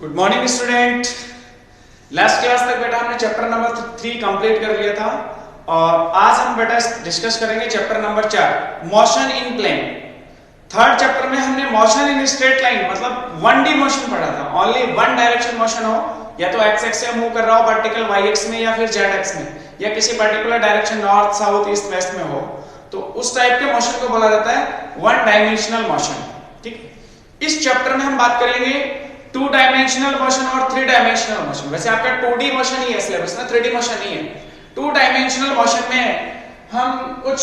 Good morning student. Last class तक बेटा हमने चैप्टर नंबर 3 कंप्लीट कर लिया था और आज हम बेटा डिस्कस करेंगे chapter number 4 motion in plane. Third chapter में हमने मोशन इन स्ट्रेट लाइन मतलब 1D मोशन पढ़ा था। ओनली वन डायरेक्शन मोशन हो, या तो एक्स एक्स से मूव कर रहा हो पार्टिकल वाई एक्स में या फिर जेड एक्स में, या किसी particular direction north south east west में हो, तो उस टाइप के मोशन को बोला जाता है वन डायमेंशनल मोशन। ठीक, इस चैप्टर में हम बात करेंगे 2 डायमेंशनल मोशन और 3 डायमेंशनल मोशन। वैसे आपका 2D मोशन ही है सिलेबस में, 3D मोशन नहीं है। 2 डायमेंशनल मोशन में हम कुछ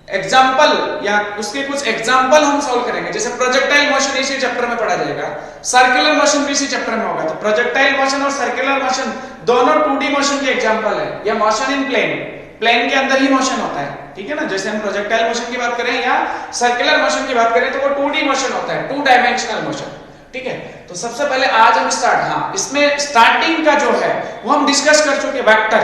एग्जांपल या उसके कुछ एग्जांपल हम सॉल्व करेंगे। जैसे प्रोजेक्टाइल मोशन इसी चैप्टर में पढ़ा जाएगा, सर्कुलर मोशन भी इसी चैप्टर में होगा। तो प्रोजेक्टाइल मोशन और सर्कुलर मोशन दोनों 2D मोशन के एग्जांपल है। या मोशन इन प्लेन, प्लेन के अंदर ही मोशन होता है, ठीक है ना। जैसे हम प्रोजेक्टाइल मोशन की बात करें या सर्कुलर मोशन की बात करें तो वो 2D मोशन होता है, 2 डायमेंशनल मोशन। ठीक है, तो सबसे पहले आज हम इसमें स्टार्टिंग का जो है वो हम डिस्कस कर चुके वेक्टर।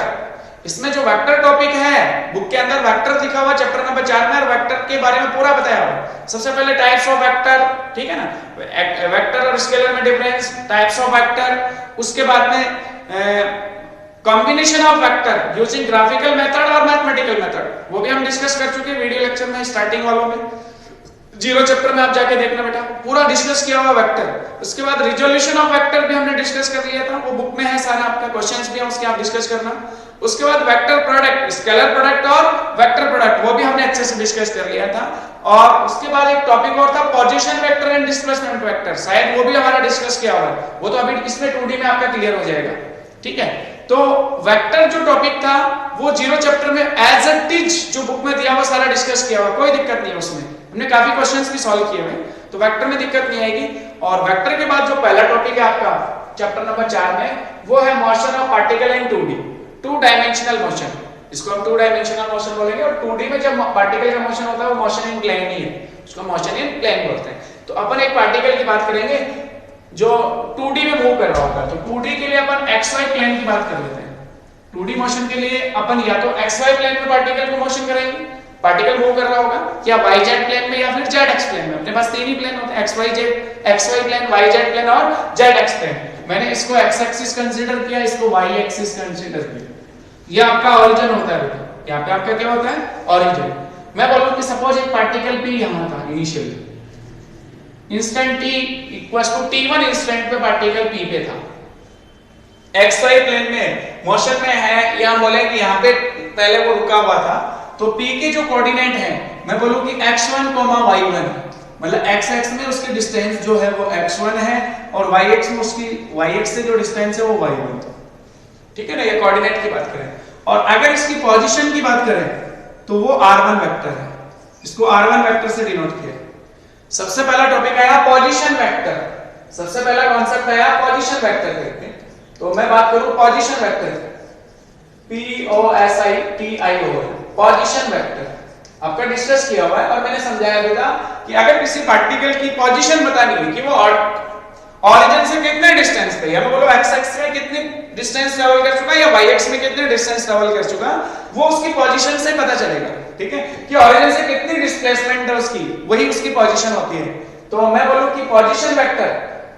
इसमें जो वेक्टर टॉपिक है, बुक के अंदर वेक्टर लिखा हुआ चैप्टर नंबर 4 में, और वेक्टर के बारे में पूरा बताया हुआ। सबसे पहले टाइप्स ऑफ वेक्टर, ठीक है ना, वेक्टर और स्केलर में डिफरेंस, टाइप्स ऑफ वेक्टर, उसके बाद में combination of vector using graphical method और मैथमेटिकल मेथड, वो भी हम डिस्कस कर चुके हैं वीडियो लेक्चर में स्टार्टिंग वालों में। 0 चैप्टर में आप जाके देखना बेटा, पूरा डिस्कस किया हुआ वेक्टर। उसके बाद रिजोल्यूशन ऑफ वेक्टर भी हमने डिस्कस कर लिया था, वो बुक में है सारा, आपका क्वेश्चंस भी है उसके, आप डिस्कस करना। उसके बाद वेक्टर प्रोडक्ट, स्केलर प्रोडक्ट और वेक्टर प्रोडक्ट, वो भी हमने अच्छे से डिस्कस कर लिया था। और उसके बाद एक टॉपिक और था position vector and displacement vector, शायद वो भी हमारा डिस्कस किया हुआ है, वो तो अभी इसमें 2D में आपका क्लियर हो जाएगा। ठीक है, तो वेक्टर जो टॉपिक था वो 0 चैप्टर में एज इट इज जो बुक में दिया हुआ सारा डिस्कस किया हुआ, कोई दिक्कत नहीं है उसमें। हमने काफी क्वेश्चंस भी सॉल्व किए हुए, तो वेक्टर में दिक्कत नहीं आएगी। और वेक्टर के बाद जो पहला टॉपिक है आपका चैप्टर नंबर 4 में, वो है motion of particle in 2D, 2 dimensional motion. इसको हम 2 डायमेंशनल मोशन बोलेंगे। और 2D में जब पार्टिकल का मोशन होता है वो मोशन इन प्लेन ही है, उसको मोशन इन प्लेन बोलते हैं। तो अपन एक पार्टिकल की बात करेंगे जो 2D में मूव कर रहा होगा। तो 2D के लिए अपन XY प्लेन की बात कर लेते हैं। 2D मोशन के लिए अपन या तो XY प्लेन में पार्टिकल को मोशन करेंगे, पार्टिकल मूव कर रहा होगा, या YZ प्लेन में या फिर ZX प्लेन में। अपने पास 3 ही प्लेन होते हैं, XY प्लेन, YZ प्लेन और ZX प्लेन। मैंने इसको X एक्सिस कंसीडर किया, इसको Y एक्सिस कंसीडर किया। ये आपका ओरिजिन होता है बेटा, यहाँ पे आपका क्या होता है ओरिजिन। मैं बोलूं कि सपोज एक पार्टिकल P यहाँ था initially, instant T equals to T1 instant पे पार्टिकल P पे था, XY प्लेन में मोशन में है, या बोले कि यहाँ पे पहले वो रुका हुआ था, तो P के जो कोऑर्डिनेट है मैं बोलूं कि x1, y1, मतलब x एक्स में उसकी डिस्टेंस जो है वो x1 है और y एक्स में उसकी y एक्स से जो डिस्टेंस है वो y1। ठीक है ना, ये कोऑर्डिनेट की बात करें। और अगर इसकी पोजीशन की बात करें तो वो r1 वेक्टर है, इसको r1 वेक्टर से डिनोट किया। सबसे पहला टॉपिक आया पोजीशन वेक्टर, सबसे पहला कॉन्सेप्ट आया पोजीशन वेक्टर देखते हैं। तो मैं बात करूं position vector, POSITIO, position vector आपका डिस्कस किया हुआ है। और मैंने समझाया बेटा कि अगर किसी पार्टिकल की पोजीशन बतानी है कि वो ओरिजिन से कितने डिस्टेंस पे, या मैं बोलो x एक्स में कितनी डिस्टेंस ट्रैवल कर चुका है या y एक्स में कितने डिस्टेंस ट्रैवल कर चुका, वो उसकी पोजीशन से पता चलेगा। ठीक है, कि ओरिजिन से कितनी डिस्प्लेसमेंट है उसकी, वही उसकी पोजीशन होती है। तो मैं बोलूं कि position vector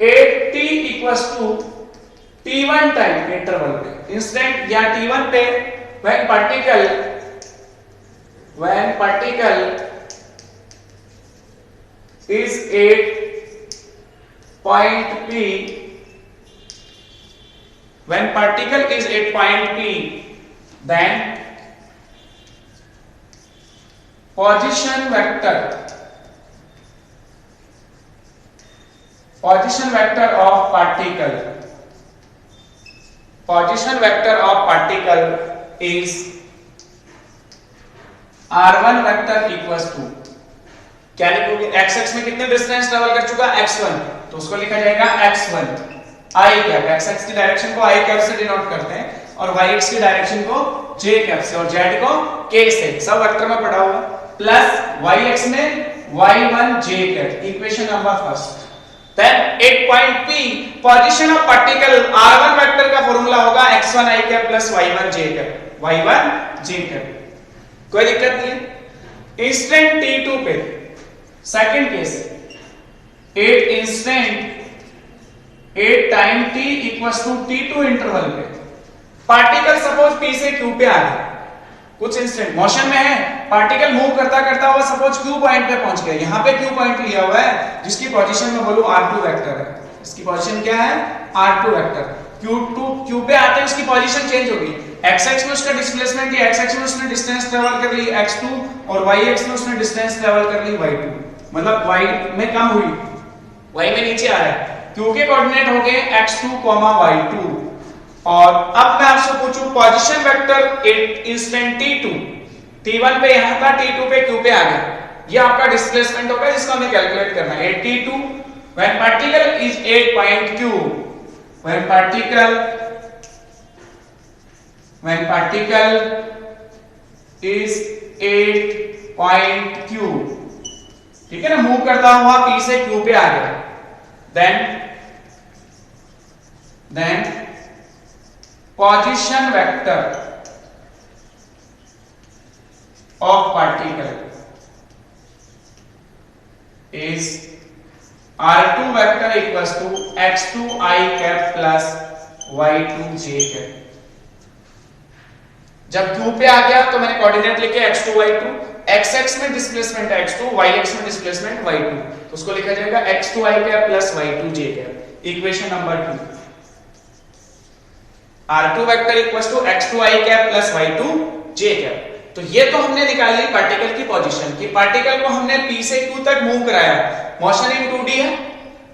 8t equals to T1 time interval पे, इंस्टेंट या T1 पे when particle is at point P, when particle is at point P, then position vector of particle is r1 vector equals to, क्या लिखोगे, x x में कितने distance travel कर चुका x1, तो उसको लिखा जाएगा x1 i cap, x x की डायरेक्शन को i कैप से डिनोट करते हैं, और y एक्स की डायरेक्शन को j कैप से, और z को k से, सब वेक्टर में पढ़ा हुआ, प्लस y एक्स में y1 j cap, equation number first. Then at point P position of particle r1 vector का फार्मूला होगा x1 i cap plus y1 j cap, कोई दिक्कत नहीं है। इंस्टेंट T2 पे second case, at instant 8 time t equals to t2 interval पे particle suppose p से q पे आ गया, कुछ इंस्टेंट मोशन में है, पार्टिकल मूव करता करता हुआ सपोज q पॉइंट पे पहुंच गया, यहां पे q पॉइंट लिया हुआ है जिसकी पोजीशन में बोलूं r2 वेक्टर है, इसकी पोजीशन क्या है r2 वेक्टर, q पे आते ही उसकी पोजीशन चेंज होगी, x एक्स में उसका डिस्प्लेसमेंट या x एक्स में उसने डिस्टेंस ट्रेवल कर ली x2 और y एक्स में उसने डिस्टेंस ट्रेवल कर ली y2, मतलब y में कम हुई, y में नीचे आ रहा है, q के कोऑर्डिनेट हो गए x2, y2, और अब मैं आपसे पूछूं position vector instant t2, t1 पे यहां था, t2 पे q पे आ गया, ये आपका डिस्प्लेसमेंट होगा जिसको हमें कैलकुलेट करना है, t2 when particle is 8 point q, when particle is 8 point q, ठीक है ना, मूव करता हुआ p से q पे आ गया, then position vector of particle is r2 vector equals to x2 I cap plus y2 j cap। जब q पे आ गया तो मैंने कोऑर्डिनेट लिखे x2 y2, x एक्स में डिस्प्लेसमेंट है x2, y एक्स में डिस्प्लेसमेंट y2, तो उसको लिखा जाएगा x2 I cap plus y2 j cap, equation number 2, r2 vector equals to x2 I cap plus y2 j cap. तो ये तो हमने निकाल ली पार्टिकल की पोजीशन की, पार्टिकल को हमने p से q तक मूव कराया, मोशन इन 2D है,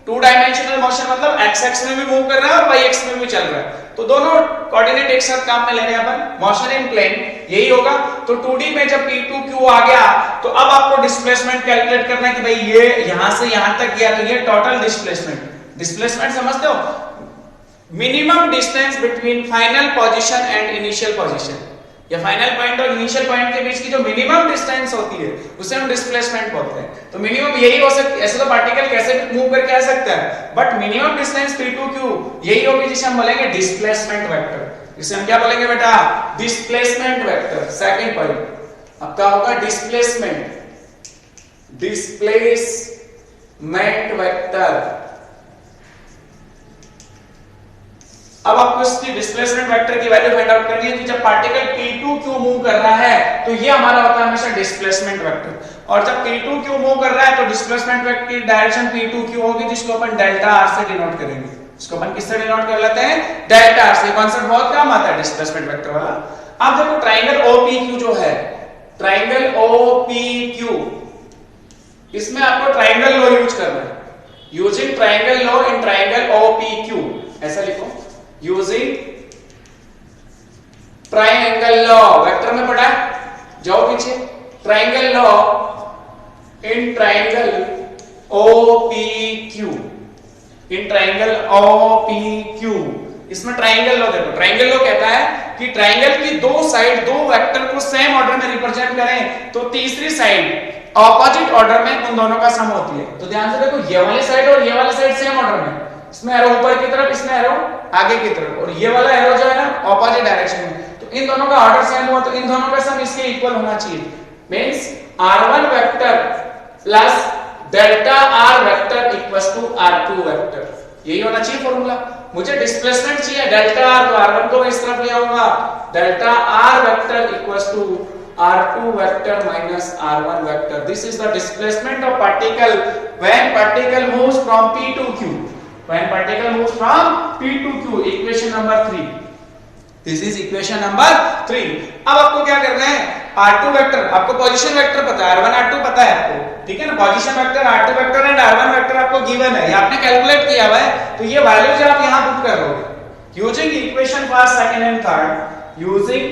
2 डायमेंशनल मोशन मतलब x एक्स में भी मूव कर रहा है और y एक्स में भी चल रहा है, तो दोनों कोऑर्डिनेट एक साथ काम में ले रहे हैं अपन, मोशन इन प्लेन यही होगा, तो 2D में जब p2 q आ गया तो अब आपको डिस्प्लेसमेंट कैलकुलेट करना है कि भाई ये यहां से यहां तक गया तो ये टोटल डिस्प्लेसमेंट समझते हो, minimum distance between final position and initial position, या फाइनल पॉइंट और इनिशियल पॉइंट के बीच की जो मिनिमम डिस्टेंस होती है उसे हम डिस्प्लेसमेंट बोलते हैं, तो मिनिमम यही हो सकती है, ऐसे तो पार्टिकल कैसे मूव करके आ सकता है, बट मिनिमम डिस्टेंस p2q यही होगी जिसे हम बोलेंगे डिस्प्लेसमेंट वेक्टर, इसे हम क्या बोलेंगे बेटा डिस्प्लेसमेंट वेक्टर। सेकंड पॉइंट आपका होगा डिस्प्लेसमेंट वेक्टर। अब आपको इसकी डिस्प्लेसमेंट वेक्टर की वैल्यू फाइंड आउट करनी है कि जब पार्टिकल p2q मूव कर रहा है तो ये हमारा होता है हमेशा डिस्प्लेसमेंट वेक्टर, और जब p2q मूव कर रहा है तो डिस्प्लेसमेंट वेक्टर की डायरेक्शन p2q होगी जिसको अपन डेल्टा r से डिनोट करेंगे, इसको अपन किससे डिनोट कर लेते हैं डेल्टा r से, कांसेप्ट बहुत काम आता है डिस्प्लेसमेंट वेक्टर वाला। अब देखो ट्रायंगल OPQ जो है, ट्रायंगल OPQ, इसमें आपको ट्रायंगल लॉ यूज करना है, using triangle law in triangle OPQ, ऐसा लिखो यूजिंग ट्रायंगल लॉ, वेक्टर में पढ़ा है, जाओ पीछे, triangle law in triangle OPQ, in triangle OPQ, इसमें ट्रायंगल लॉ देखो, ट्रायंगल लॉ कहता है कि ट्रायंगल की दो साइड दो वेक्टर को सेम ऑर्डर में रिप्रेजेंट करें तो तीसरी साइड ऑपोजिट ऑर्डर में उन दोनों का सम होती है, तो ध्यान से देखो ये वाली साइड और ये वाली साइड सेम ऑर्डर में, इसमें एरो ऊपर की तरफ, इसमें एरो आगे की तरफ, और ये वाला एरो जो है ना ऑपोजिट डायरेक्शन में, तो इन दोनों का ऑर्डर सेम हुआ तो इन दोनों का सम इसके इक्वल होना चाहिए, means r1 vector plus delta r vector equals to r2 vector, यही होना चाहिए फॉर्मूला। मुझे डिस्प्लेसमेंट चाहिए डेल्टा r, तो r1 को मैं इस तरफ ले आऊंगा, delta r vector equals to r2 vector minus r1 vector, this is the displacement of particle when particle moves from p to q, when particle moves from p to q, equation number 3, this is equation number 3। अब आपको क्या करना है, r2 vector, आपको position vector पता है, r1 r2 पता है आपको, ठीक है ना, position vector r2 vector and r1 vector आपको गिवन है, ये आपने कैलकुलेट किया हुआ है, तो ये वैल्यूज आप यहां पुट कर लोगे using equation first second and third, using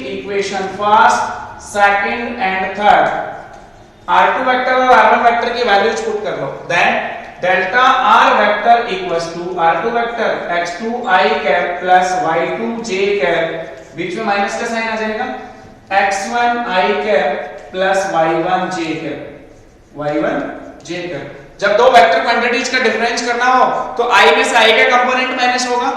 equation first second and third, r2 vector और r1 वेक्टर की वैल्यूज पुट कर लो, then delta r vector equals to r2 vector x2 I cap plus y2 j cap, बीच में minus का sign आ जाएगा, x1 I cap plus y1 j cap. जब दो वेक्टर क्वांटिटीज का डिफरेंस करना हो तो i में से i का कंपोनेंट माइनस होगा,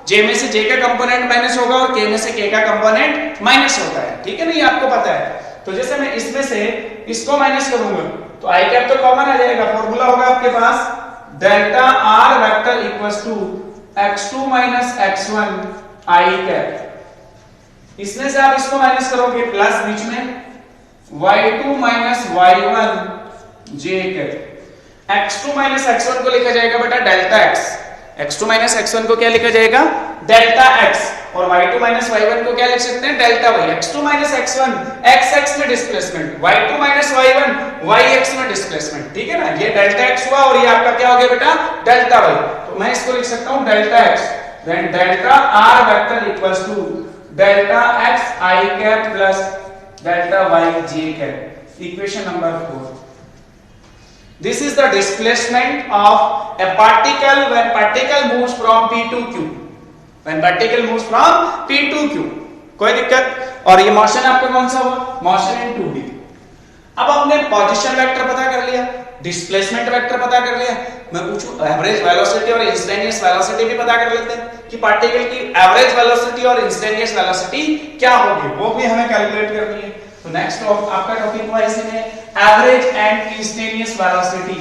j में से j का कंपोनेंट माइनस होगा और k में से k का कंपोनेंट माइनस होता है, ठीक है ना, ये आपको पता है। तो जैसे मैं इसमें से इसको माइनस करूंगा तो i कैप तो कॉमन आ जाएगा, फॉर्मूला होगा आपके पास delta R vector equals to x2 minus x1 i cap. इसमें से आप इसको माइनस करोगे प्लस बीच में y2 minus y1 j cap. x2 minus x1 को लिखा जाएगा बेटा delta x, x2 minus x1 को क्या लिखा जाएगा डेल्टा x, और y2 माइनस y1 को क्या लिख सकते हैं delta y। x2 minus x1 x में displacement, y2 minus y1 yx में डिस्प्लेसमेंट, ठीक है ना। ये डेल्टा x हुआ और ये आपका क्या हो गया बेटा डेल्टा y। तो मैं इसको लिख सकता हूं delta x, then delta r vector equals to delta x i cap plus delta y j cap. Equation number 4। This is the displacement of a particle when particle moves from P to Q. When particle moves from P to Q. कोई दिक्कत? और ये motion आपका कौन सा हुआ? Motion in 2D। अब हमने पोजीशन वेक्टर पता कर लिया, डिस्प्लेसमेंट वेक्टर पता कर लिया। मैं पूछूं एवरेज वेलोसिटी और इंस्टेंटेनियस वेलोसिटी भी पता कर लेते हैं कि पार्टिकल की एवरेज वेलोसिटी और इंस्टेंटेनियस वेलोसिटी क्या होगी, वो भी हमें कैलकुलेट करनी है। तो नेक्स्ट आपका टॉपिक हुआ इसमें एवरेज एंड इंस्टेंटेनियस वेलोसिटी।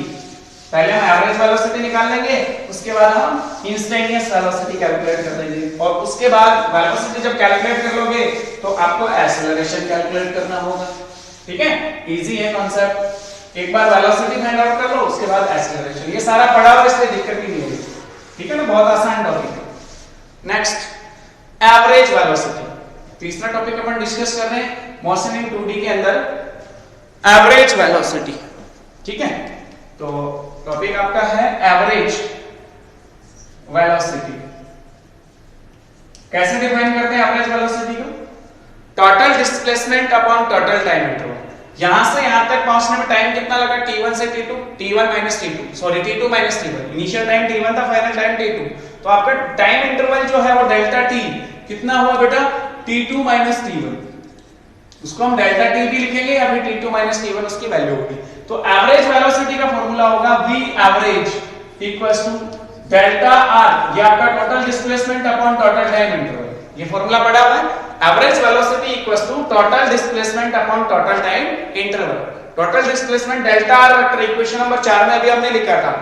पहले हम एवरेज वेलोसिटी निकाल लेंगे, उसके बाद हम इंस्टेंटेनियस वेलोसिटी कैलकुलेट कर लेंगे, और उसके बाद वेलोसिटी जब कैलकुलेट कर लोगे तो आपको एक्सेलरेशन कैलकुलेट करना होगा। ठीक है, इजी है कॉन्सेप्ट। एक बार वेलोसिटी फाइंड आउट कर लो, उसके बाद एक्सेलरेशन। ये सारा पढ़ा हुआ, इसलिए दिक्कत भी नहीं होगी। ठीक है ना, बहुत आसान टॉपिक है। नेक्स्ट एवरेज वेलोसिटी, तीसरा टॉपिक अपन डिस्कस कर रहे हैं मोशन इन 2D के अंदर एवरेज वेलोसिटी। ठीक है, तो टॉपिक आपका है एवरेज वेलोसिटी। कैसे डिफाइन करते हैं एवरेज वेलोसिटी को? Total displacement upon total time interval. यहां से यहां तक पहुंचने में टाइम कितना लगा t1 से t2, t1 minus t2, sorry t2 minus t1। Initial time t1 था, फाइनल टाइम t2। तो आपका टाइम इंटरवल जो है वो डेल्टा t कितना हुआ बेटा t2 माइनस t1। उसको हम डेल्टा t भी लिखेंगे या फिर t2 माइनस t1 उसकी वैल्यू होगी। तो एवरेज वेलोसिटी का फॉर्मूला होगा v average equals to delta r, ये आपका total displacement upon total time interval. ये फॉर्मूला पढ़ा हुआ है, average velocity equals to total displacement upon total time interval. Total displacement delta r vector equation number 4 में अभी हमने लिखा था।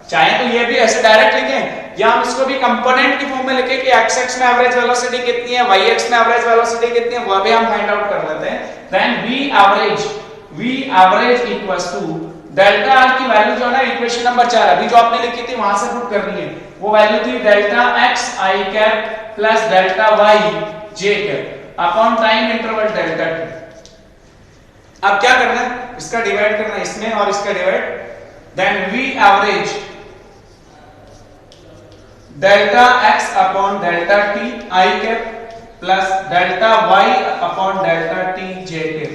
चाहे तो ये भी ऐसे डायरेक्ट लिखें या हम इसको भी कंपोनेंट की फॉर्म में लिखें कि x x में एवरेज वेलोसिटी कितनी है, y x में एवरेज वेलोसिटी कितनी है, वो भी हम फाइंड आउट कर लेते हैं। Then v average equals to delta r की वैल्यू जो है ना इक्वेशन नंबर 4 अभी जो आपने लिखी थी वहां से पुट करनी है। वो वैल्यू थी delta x i cap plus delta y j cap upon time interval delta t। अब क्या करना है, इसका डिवाइड करना है इसमें और इसका divide. Then v average delta x upon delta t i cap plus delta y upon delta t j cap.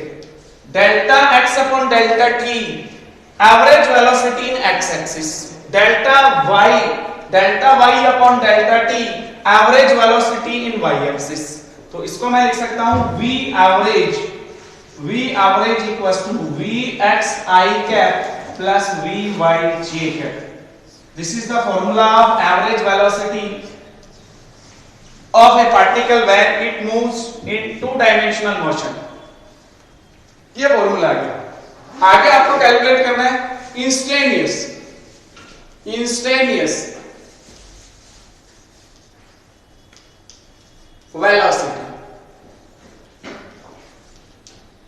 Delta x upon delta t average velocity in x axis, delta y upon delta t average velocity in y axis. तो इसको मैं लिख सकता हूं v average equals to vx i cap plus vy j cap. This is the formula of average velocity of a particle when it moves in two-dimensional motion. ये formula आ गया। आगे आपको कैलकुलेट करना है इंस्टेंटेनियस वेलोसिटी।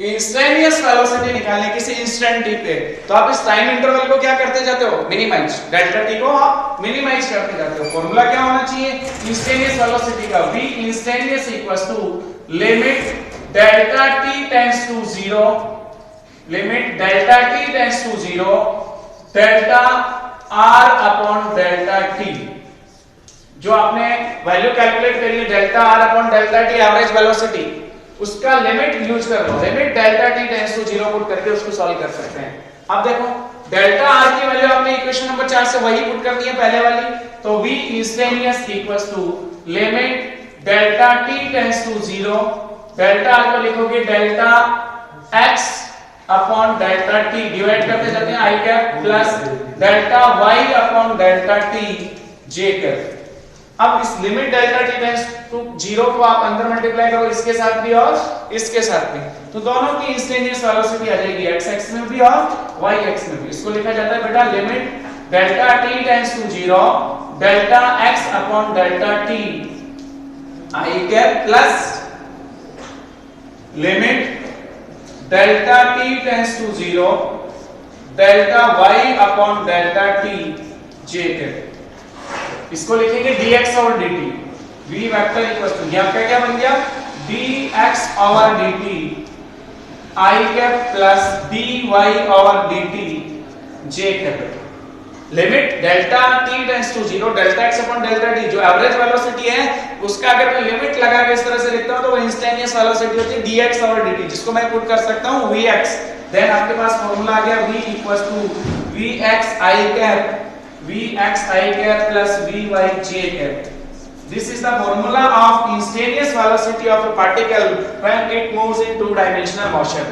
इंस्टेंटेनियस वेलोसिटी निकालने किसी instant t पे, तो आप इस टाइम इंटरवल को क्या करते जाते हो, मिनिमाइज। डेल्टा t को आप मिनिमाइज करते जाते हो। फॉर्मूला क्या होना चाहिए इंस्टेंटेनियस वेलोसिटी का? v instantaneous equals to limit delta t tends to 0, limit delta t tends to 0 delta r upon delta t। जो आपने वैल्यू कैलकुलेट करी है delta r upon delta t average velocity, उसका limit use कर लो। Limit delta t tends to 0 put करके उसको solve कर सकते हैं। अब देखो डेल्टा r की वैल्यू आपने इक्वेशन नंबर 4 से वही पुट करनी है पहले वाली। तो v instantaneous equals to limit delta t tends to 0, delta r को लिखोगे delta x upon delta t, divide करते जाते हैं i cap plus delta y upon delta t j cap. अब इस limit delta t tends to 0 को आप अंदर मल्टीप्लाई करो इसके साथ भी और इसके साथ भी, तो दोनों की इंस्टेंटेनियस वेलोसिटी आ जाएगी x एक्स में भी और y एक्स में भी। इसको लिखा जाता है बेटा limit delta t tends to 0 delta x upon delta t I cap plus limit delta t tends to 0 delta y upon delta t j cap. इसको लिखेंगे dx और dt v vector equal to यहां का क्या बन गया dx over dt I cap plus dy over dt j cap. Limit delta t tends to 0 delta x upon delta t जो average velocity है उसका अगर मैं लिमिट लगा के इस तरह से लिखता हूं तो वो इंस्टेंटेनियस वेलोसिटी होती है dx ओवर dt जिसको मैं पुट कर सकता हूं vx। देन आपके पास फार्मूला आ गया v equals to vx I cap plus vy j cap. This is the formula of instantaneous velocity of a particle when it moves in two dimensional motion।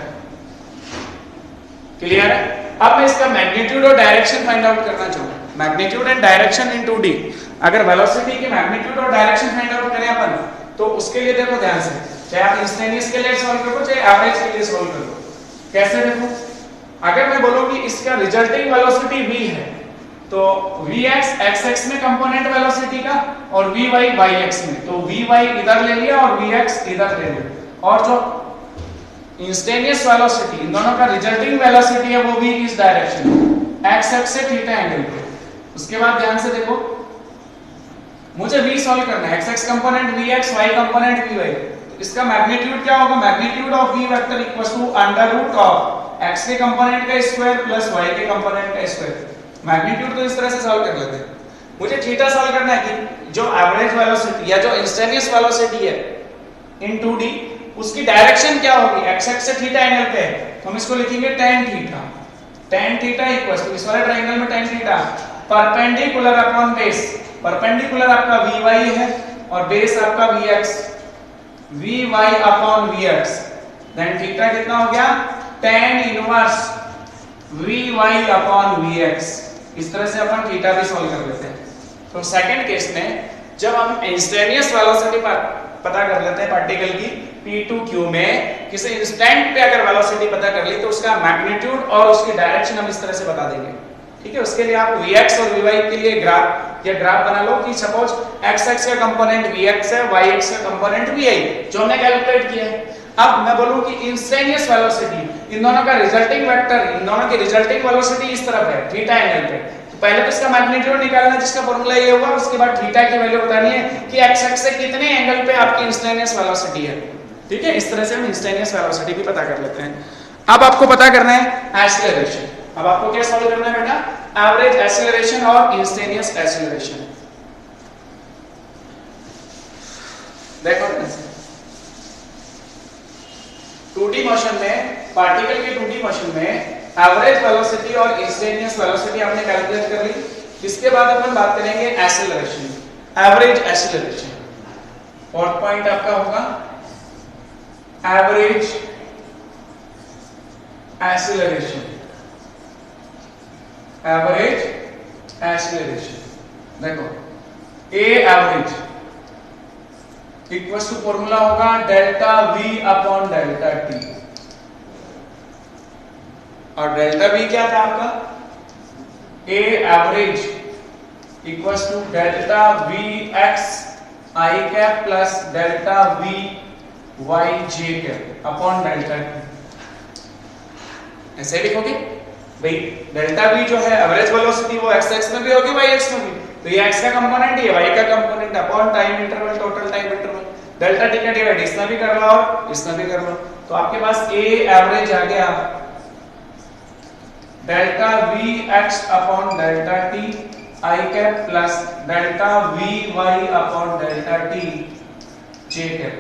Clear है? अब मैं इसका magnitude और direction find out करना चाहूंगा। Magnitude and direction in 2D। अगर velocity की magnitude और डायरेक्शन फाइंड आउट करें अपन तो उसके लिए देखो ध्यान से, चाहे आप इंस्टेंटेनियस के लिए सॉल्व करो चाहे एवरेज के लिए सॉल्व करो। कैसे देखो, अगर मैं बोलूं कि इसका रिजल्टिंग वेलोसिटी v है तो vx x में कंपोनेंट वेलोसिटी का और vy yx में, तो vy इधर ले लिया और vx इधर ले लिया और जो इंस्टेंटेनियस वेलोसिटी इन दोनों का रिजल्टिंग वेलोसिटी है वो भी इस डायरेक्शन x एक्स से थीटा एंगल पे। उसके बाद ध्यान से देखो, मुझे v सॉल्व करना है, x component vx y component vy। तो इसका मैग्नीट्यूड क्या होगा, magnitude of v vector equals to under root of x के कंपोनेंट का स्क्वायर प्लस y के कंपोनेंट का स्क्वायर। मैग्नीट्यूड तो इस तरह से सॉल्व कर लेते हैं। मुझे थीटा सॉल्व करना है कि जो एवरेज वेलोसिटी या जो इंस्टेंटेनियस वेलोसिटी है इन 2D उसकी डायरेक्शन क्या होगी, x एक्स से थीटा एंगल पे है तो हम इसको लिखेंगे tan theta. tan theta equals to इस वाले ट्रायंगल में tan theta perpendicular upon base, perpendicular आपका vy है और बेस आपका vx, vy upon vx। Then theta कितना हो गया tan inverse vy upon vx। इस तरह से अपन थीटा भी सॉल्व कर लेते हैं। तो सेकंड केस में जब हम इंस्टेंटेनियस वेलोसिटी पता कर लेते हैं पार्टिकल की p2q में, किसी इंस्टेंट पे अगर वेलोसिटी पता कर ली तो उसका मैग्नीट्यूड और उसकी डायरेक्शन हम इस तरह से बता देंगे। ठीक है, उसके लिए आप vx और vy के लिए ग्राफ बना लो कि सपोज x एक्स का कंपोनेंट vx है, y एक्स का कंपोनेंट vy जो हमने कैलकुलेट किया है। अब मैं बोलूं कि इंस्टेंटेनियस वेलोसिटी इन दोनों का रिजल्टिंग वेक्टर, इन दोनों की रिजल्टिंग वेलोसिटी इस तरफ है थीटा एंगल पे, तो पहले तो इसका मैग्नीट्यूड निकालना है जिसका फार्मूला ये होगा, उसके बाद थीटा की वैल्यू बतानी है कि x एक्स से कितने एंगल पे आपकी इंस्टेंटेनियस वेलोसिटी है। ठीक है, इस तरह से हम इंस्टेंटेनियस वेलोसिटी भी पता कर लेते हैं। अब आपको पता करना है एक्सेलरेशन। अब आपको क्या सॉल्व करना है बेटा, एवरेज एक्सेलरेशन और इंस्टेंटेनियस एक्सेलरेशन। देखो 2D मोशन में, पार्टिकल के 2D मोशन में एवरेज वेलोसिटी और इंस्टेंटेनियस वेलोसिटी आपने कैलकुलेट कर ली। इसके बाद अपन बात करेंगे acceleration, average acceleration. Fourth point आपका होगा एवरेज एक्सेलरेशन, एवरेज एक्सेलरेशन। देखो a average equals to formula होगा delta v upon delta t, और डेल्टा v क्या था आपका, a average equals to delta v x I cap plus delta v y j cap upon delta t। ऐसे लिखोगे भाई, delta v जो है एवरेज वेलोसिटी वो x एक्स में भी होगी y एक्स में भी, तो ये x का कंपोनेंट है, y का component upon time interval, total time interval, delta t का डिवाइड इसमें भी कर लो और इसमें भी कर लो। तो आपके पास a एवरेज आ गया delta v x upon delta t I cap plus delta v y upon delta t j cap.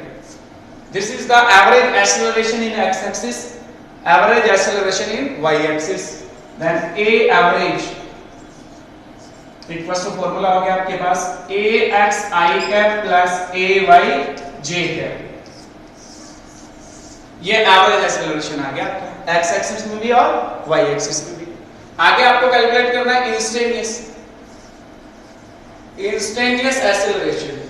This is the average acceleration in x axis, average acceleration in y axis। Then a average equals to formula हो गया आपके पास a x I cap plus a y j cap. ये average acceleration आ गया x axis में भी और y एक्सिस में भी। आगे आपको कैलकुलेट करना है इंस्टेंटेनियस, इंस्टेंटेनियस एक्सेलरेशन।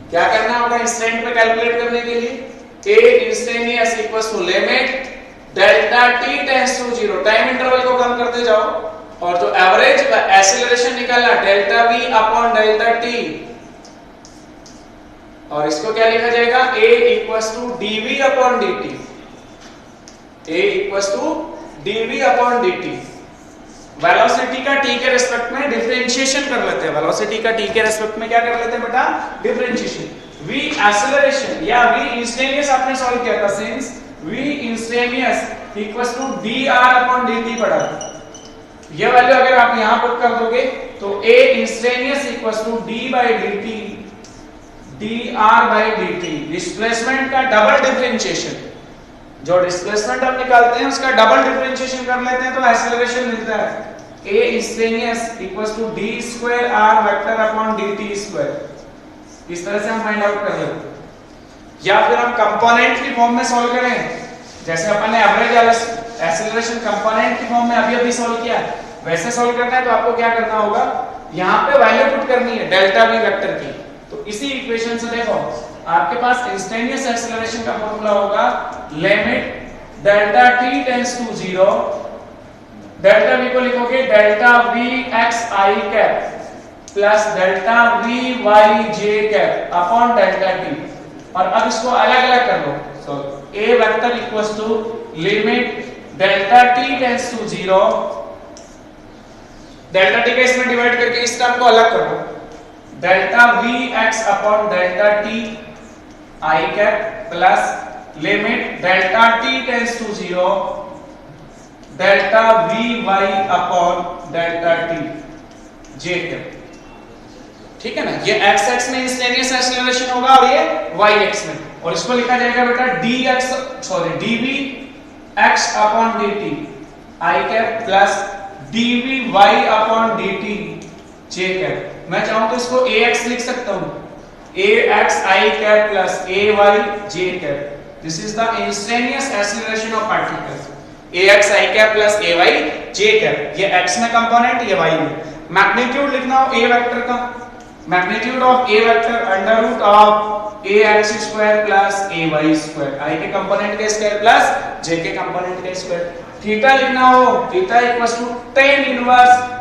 क्या करना होगा इंस्टेंट पे कैलकुलेट करने के लिए, A instantaneous equals to limit delta t tends to 0, time interval को कम करते जाओ और जो एवरेज एक्सीलरेशन निकालना delta v upon delta t, और इसको क्या लिखा जाएगा a equals to dv upon dt, a equals to dv upon dt। Velocity का t के रिस्पेक्ट में डिफरेंशिएशन कर लेते हैं, वेलोसिटी का t के रिस्पेक्ट में क्या कर लेते हैं बेटा, डिफरेंशिएशन। v एक्सीलरेशन या v इंस्टेंटेनियस आपने सॉल्व किया था, since v instantaneous equals to dr upon dt पढ़ा था, ये वैल्यू अगर आप यहां पुट कर दोगे तो a instantaneous equals to d by dt dr by dt, displacement का डबल डिफरेंशिएशन, जो डिस्प्लेसमेंट हम निकालते हैं उसका डबल डिफरेंशिएशन कर लेते हैं तो एक्सीलरेशन मिलता है a instantaneous equals to d square r vector upon dt square. इस तरह से हम फाइंड आउट कर लेते हैं, या फिर हम कंपोनेंट की फॉर्म में सॉल्व करें, जैसे अपन ने एवरेज एक्सीलरेशन कंपोनेंट की फॉर्म में अभी सॉल्व किया, वैसे सॉल्व करना है तो आपको क्या करना होगा, यहां पे वैल्यू पुट करनी है डेल्टा v वेक्टर की। तो इसी इक्वेशन से देखो आपके पास इंस्टेंटेनियस एक्सीलरेशन का फॉर्मूला होगा limit delta t tends to 0, delta v को लिखोगे delta v x i cap plus delta v y j cap upon delta t, और अब इसको अलग अलग कर लो। So a vector equals to limit delta t tends to 0, delta t का इसमें डिवाइड करके इस टर्म को अलग करो, delta v x upon delta t i cap plus limit delta t tends to 0 delta v y upon delta t j cap. ठीक है ना, ये x x में इंस्टेंटेनियस एक्सीलरेशन होगा और ये y x में, और इसको लिखा जाएगा बेटा dv x upon dt i cap plus dv y upon dt j cap. मैं चाहूं तो इसको ax लिख सकता हूं, ax i cap plus ay j cap. This is the instantaneous acceleration of particles, ax i cap plus ay j cap, ये x में component, ये y में। मैग्नीट्यूड लिखना हो a वेक्टर का, magnitude of a vector under root of ax square plus ay square, i के component का square plus j के कंपोनेंट का स्क्वायर। थीटा लिखना हो, theta equals to tan inverse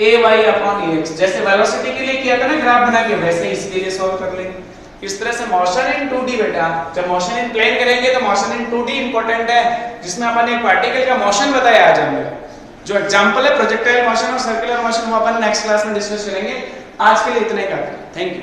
ay upon ax, जैसे वेलोसिटी के लिए किया था ना ग्राफ बना के, वैसे इसके लिए सॉल्व कर लेंगे। इस तरह से मोशन इन 2D बेटा, जब मोशन इन प्लेन करेंगे तो मोशन इन 2D इंपॉर्टेंट है, जिसमें अपन एक पार्टिकल का मोशन बताया आज हमने। जो एग्जांपल है प्रोजेक्टाइल मोशन और सर्कुलर मोशन वो अपन नेक्स्ट क्लास में डिस्कस करेंगे। आज के लिए इतना ही काफी, थैंक यू।